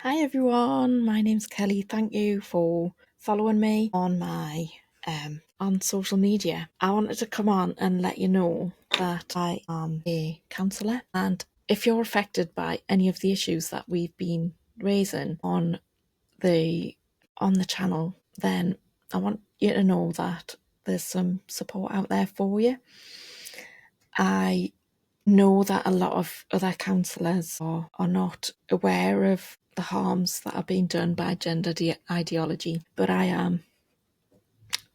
Hi everyone, my name's Kelly. Thank you for following me on my on social media. I wanted to come on and let you know that I am a counsellor, and if you're affected by any of the issues that we've been raising the on the channel, then I want you to know that there's some support out there for you. I know that a lot of other counsellors are not aware of the harms that are being done by gender ideology, but I am.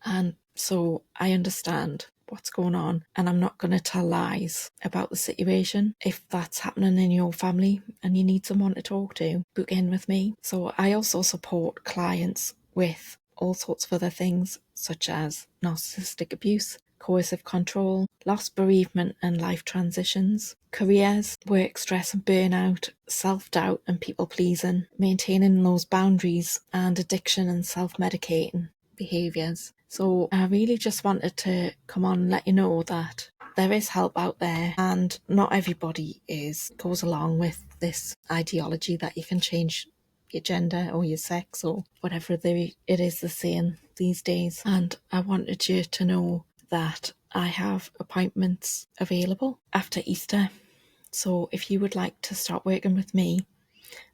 And so I understand what's going on, and I'm not going to tell lies about the situation. If that's happening in your family and you need someone to talk to, book in with me. So I also support clients with all sorts of other things, such as narcissistic abuse, coercive control, loss, bereavement and life transitions, careers, work stress and burnout, self-doubt and people-pleasing, maintaining those boundaries, and addiction and self-medicating behaviours. So I really just wanted to come on and let you know that there is help out there, and not everybody goes along with this ideology that you can change your gender or your sex or whatever it is they're saying these days. And I wanted you to know that I have appointments available after Easter. So if you would like to start working with me,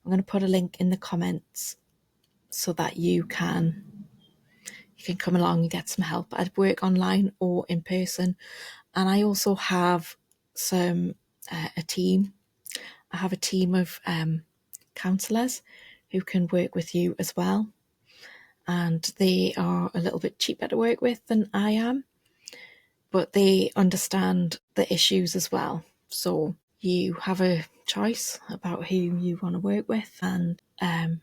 I'm going to put a link in the comments so that you can come along and get some help. I'd work online or in person. And I also have a team. I have a team of counsellors who can work with you as well. And they are a little bit cheaper to work with than I am, but they understand the issues as well. So you have a choice about who you want to work with, and a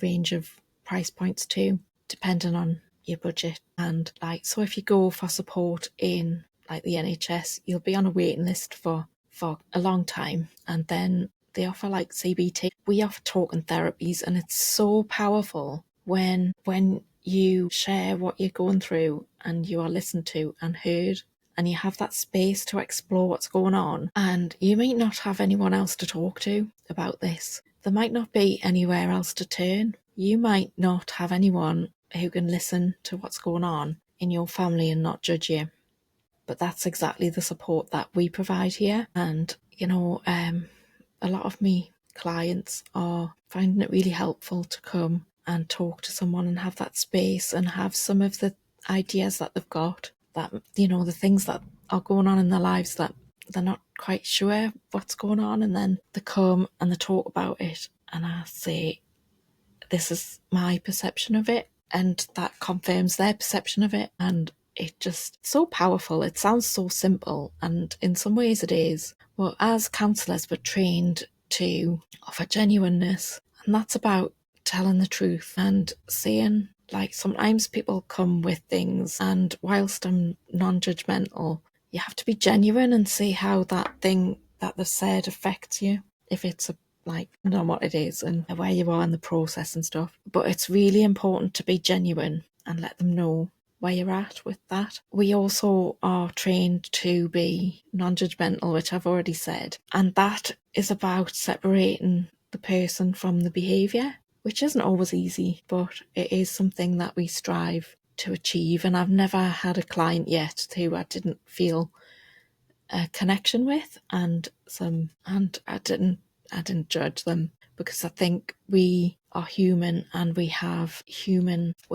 range of price points too, depending on your budget. And so if you go for support in the NHS, you'll be on a waiting list for a long time. And then they offer CBT. We offer talking therapies, and it's so powerful when you share what you're going through and you are listened to and heard, and you have that space to explore what's going on. And you might not have anyone else to talk to about this. There might not be anywhere else to turn. You might not have anyone who can listen to what's going on in your family and not judge you. But that's exactly the support that we provide here. And, a lot of me clients are finding it really helpful to come and talk to someone and have that space and have some of the ideas that they've got, that, the things that are going on in their lives that they're not quite sure what's going on. And then they come and they talk about it, and I say, this is my perception of it, and that confirms their perception of it. And it just so powerful. It sounds so simple, and in some ways it is. Well, as counsellors, we're trained to offer genuineness, and that's about telling the truth and saying, sometimes people come with things, and whilst I'm non-judgmental, you have to be genuine and see how that thing that they've said affects you. If it's I don't know what it is and where you are in the process and stuff. But it's really important to be genuine and let them know where you're at with that. We also are trained to be non-judgmental, which I've already said. And that is about separating the person from the behaviour, which isn't always easy, but it is something that we strive to achieve. And I've never had a client yet who I didn't feel a connection with, and I didn't judge them, because I think we are human and we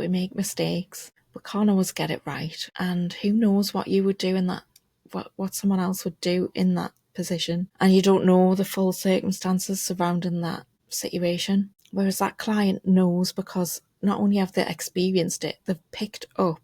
make mistakes. We can't always get it right. And who knows what you would do in that, what someone else would do in that position. And you don't know the full circumstances surrounding that situation. Whereas that client knows, because not only have they experienced it, they've picked up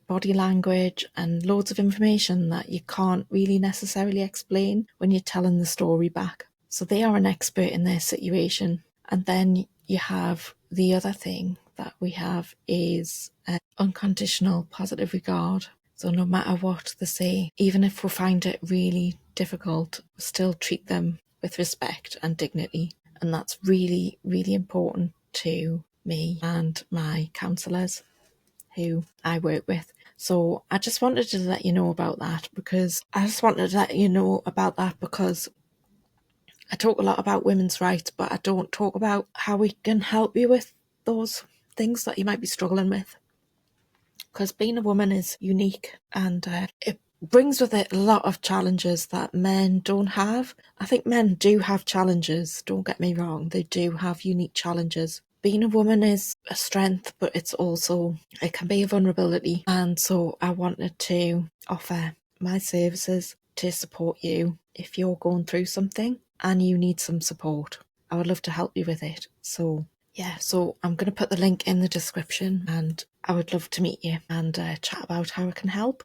body language and loads of information that you can't really necessarily explain when you're telling the story back. So they are an expert in their situation. And then you have the other thing that we have is unconditional positive regard. So no matter what they say, even if we find it really difficult, we still treat them with respect and dignity. And that's really, really important to me and my counsellors who I work with. So I just wanted to let you know about that, because I talk a lot about women's rights, but I don't talk about how we can help you with those things that you might be struggling with. Because being a woman is unique, and it brings with it a lot of challenges that men don't have. I think men do have challenges, don't get me wrong, they do have unique challenges. Being a woman is a strength, but it can be a vulnerability. And so I wanted to offer my services to support you if you're going through something and you need some support. I would love to help you with it. So yeah, so I'm going to put the link in the description, and I would love to meet you and chat about how I can help.